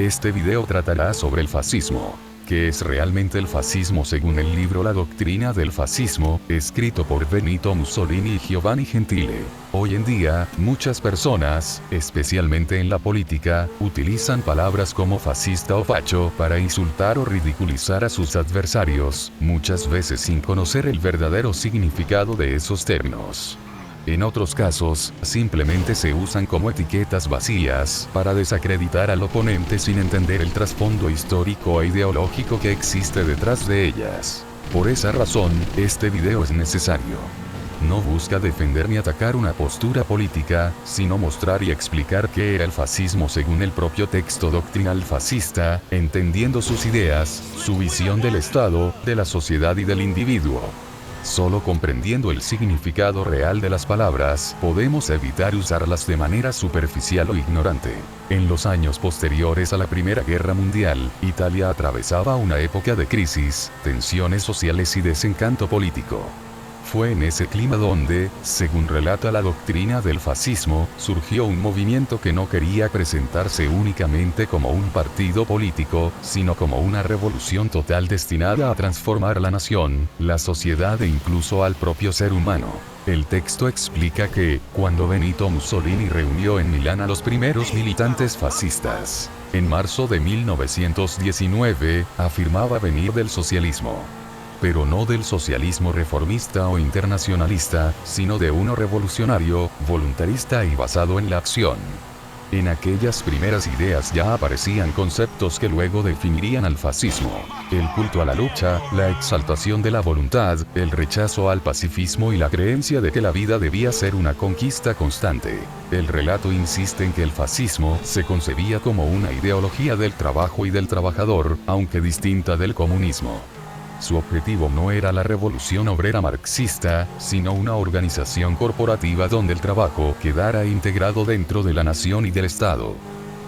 Este video tratará sobre el fascismo. ¿Qué es realmente el fascismo según el libro La doctrina del fascismo, escrito por Benito Mussolini y Giovanni Gentile? Hoy en día, muchas personas, especialmente en la política, utilizan palabras como fascista o facho para insultar o ridiculizar a sus adversarios, muchas veces sin conocer el verdadero significado de esos términos. En otros casos, simplemente se usan como etiquetas vacías para desacreditar al oponente sin entender el trasfondo histórico e ideológico que existe detrás de ellas. Por esa razón, este video es necesario. No busca defender ni atacar una postura política, sino mostrar y explicar qué era el fascismo según el propio texto doctrinal fascista, entendiendo sus ideas, su visión del Estado, de la sociedad y del individuo. Solo comprendiendo el significado real de las palabras, podemos evitar usarlas de manera superficial o ignorante. En los años posteriores a la Primera Guerra Mundial, Italia atravesaba una época de crisis, tensiones sociales y desencanto político. Fue en ese clima donde, según relata la doctrina del fascismo, surgió un movimiento que no quería presentarse únicamente como un partido político, sino como una revolución total destinada a transformar la nación, la sociedad e incluso al propio ser humano. El texto explica que, cuando Benito Mussolini reunió en Milán a los primeros militantes fascistas, en marzo de 1919, afirmaba venir del socialismo. Pero no del socialismo reformista o internacionalista, sino de uno revolucionario, voluntarista y basado en la acción. En aquellas primeras ideas ya aparecían conceptos que luego definirían al fascismo: el culto a la lucha, la exaltación de la voluntad, el rechazo al pacifismo y la creencia de que la vida debía ser una conquista constante. El relato insiste en que el fascismo se concebía como una ideología del trabajo y del trabajador, aunque distinta del comunismo. Su objetivo no era la revolución obrera marxista, sino una organización corporativa donde el trabajo quedara integrado dentro de la nación y del Estado.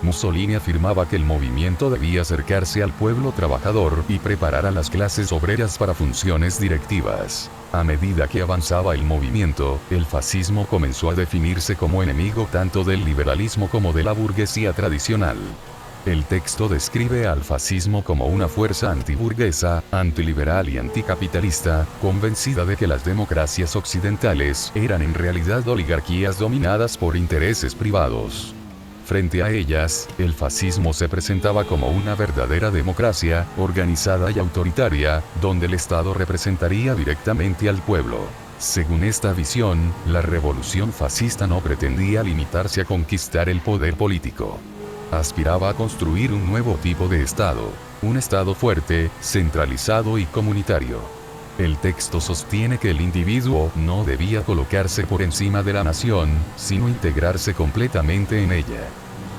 Mussolini afirmaba que el movimiento debía acercarse al pueblo trabajador y preparar a las clases obreras para funciones directivas. A medida que avanzaba el movimiento, el fascismo comenzó a definirse como enemigo tanto del liberalismo como de la burguesía tradicional. El texto describe al fascismo como una fuerza antiburguesa, antiliberal y anticapitalista, convencida de que las democracias occidentales eran en realidad oligarquías dominadas por intereses privados. Frente a ellas, el fascismo se presentaba como una verdadera democracia, organizada y autoritaria, donde el Estado representaría directamente al pueblo. Según esta visión, la revolución fascista no pretendía limitarse a conquistar el poder político. Aspiraba a construir un nuevo tipo de Estado, un Estado fuerte, centralizado y comunitario. El texto sostiene que el individuo no debía colocarse por encima de la nación, sino integrarse completamente en ella.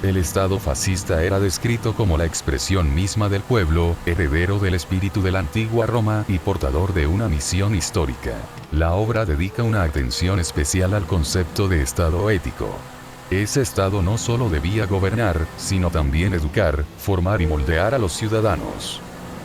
El Estado fascista era descrito como la expresión misma del pueblo, heredero del espíritu de la antigua Roma y portador de una misión histórica. La obra dedica una atención especial al concepto de Estado ético. Ese Estado no solo debía gobernar, sino también educar, formar y moldear a los ciudadanos.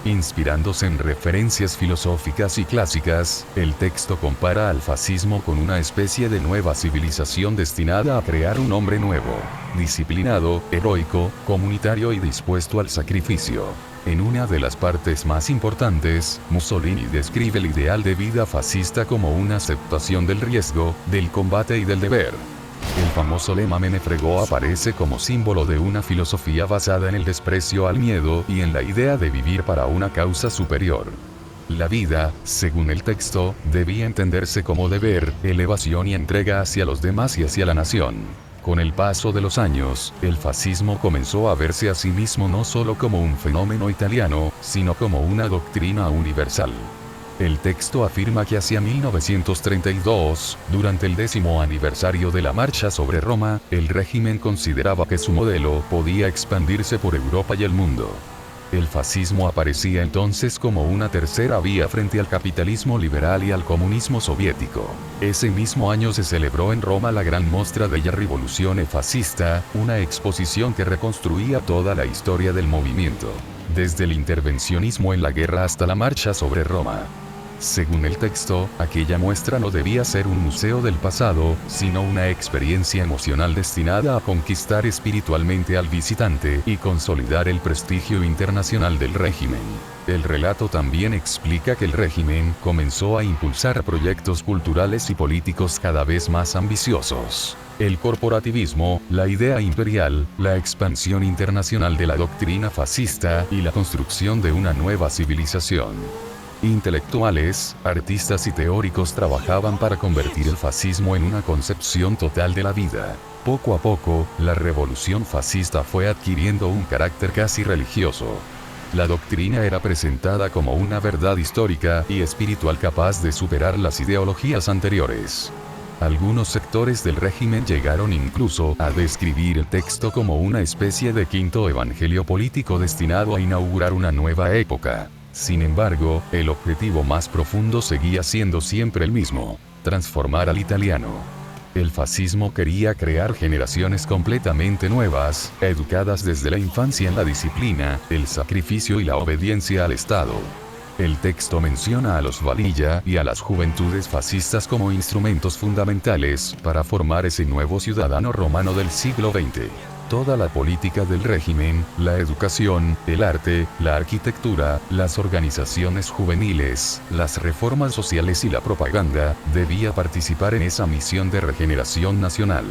Inspirándose en referencias filosóficas y clásicas, el texto compara al fascismo con una especie de nueva civilización destinada a crear un hombre nuevo, disciplinado, heroico, comunitario y dispuesto al sacrificio. En una de las partes más importantes, Mussolini describe el ideal de vida fascista como una aceptación del riesgo, del combate y del deber. El famoso lema "Me fregó" aparece como símbolo de una filosofía basada en el desprecio al miedo y en la idea de vivir para una causa superior. La vida, según el texto, debía entenderse como deber, elevación y entrega hacia los demás y hacia la nación. Con el paso de los años, el fascismo comenzó a verse a sí mismo no solo como un fenómeno italiano, sino como una doctrina universal. El texto afirma que hacia 1932, durante el 10º aniversario de la Marcha sobre Roma, el régimen consideraba que su modelo podía expandirse por Europa y el mundo. El fascismo aparecía entonces como una tercera vía frente al capitalismo liberal y al comunismo soviético. Ese mismo año se celebrò en Roma la Gran Mostra della Rivoluzione Fascista, una exposición que reconstruía toda la historia del movimiento, desde el intervencionismo en la guerra hasta la Marcha sobre Roma. Según el texto, aquella muestra no debía ser un museo del pasado, sino una experiencia emocional destinada a conquistar espiritualmente al visitante y consolidar el prestigio internacional del régimen. El relato también explica que el régimen comenzó a impulsar proyectos culturales y políticos cada vez más ambiciosos. El corporativismo, la idea imperial, la expansión internacional de la doctrina fascista y la construcción de una nueva civilización. Intelectuales, artistas y teóricos trabajaban para convertir el fascismo en una concepción total de la vida. Poco a poco, la revolución fascista fue adquiriendo un carácter casi religioso. La doctrina era presentada como una verdad histórica y espiritual capaz de superar las ideologías anteriores. Algunos sectores del régimen llegaron incluso a describir el texto como una especie de quinto evangelio político destinado a inaugurar una nueva época. Sin embargo, el objetivo más profundo seguía siendo siempre el mismo: transformar al italiano. El fascismo quería crear generaciones completamente nuevas, educadas desde la infancia en la disciplina, el sacrificio y la obediencia al Estado. El texto menciona a los Valilla y a las juventudes fascistas como instrumentos fundamentales para formar ese nuevo ciudadano romano del siglo XX. Toda la política del régimen, la educación, el arte, la arquitectura, las organizaciones juveniles, las reformas sociales y la propaganda, debía participar en esa misión de regeneración nacional.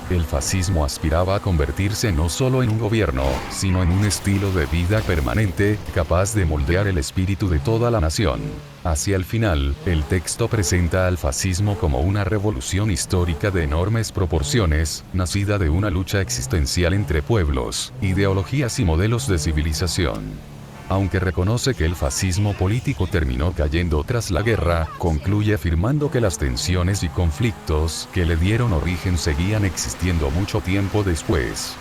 El fascismo aspiraba a convertirse no solo en un gobierno, sino en un estilo de vida permanente, capaz de moldear el espíritu de toda la nación. Hacia el final, el texto presenta al fascismo como una revolución histórica de enormes proporciones, nacida de una lucha existencial entre pueblos, ideologías y modelos de civilización. Aunque reconoce que el fascismo político terminó cayendo tras la guerra, concluye afirmando que las tensiones y conflictos que le dieron origen seguían existiendo mucho tiempo después.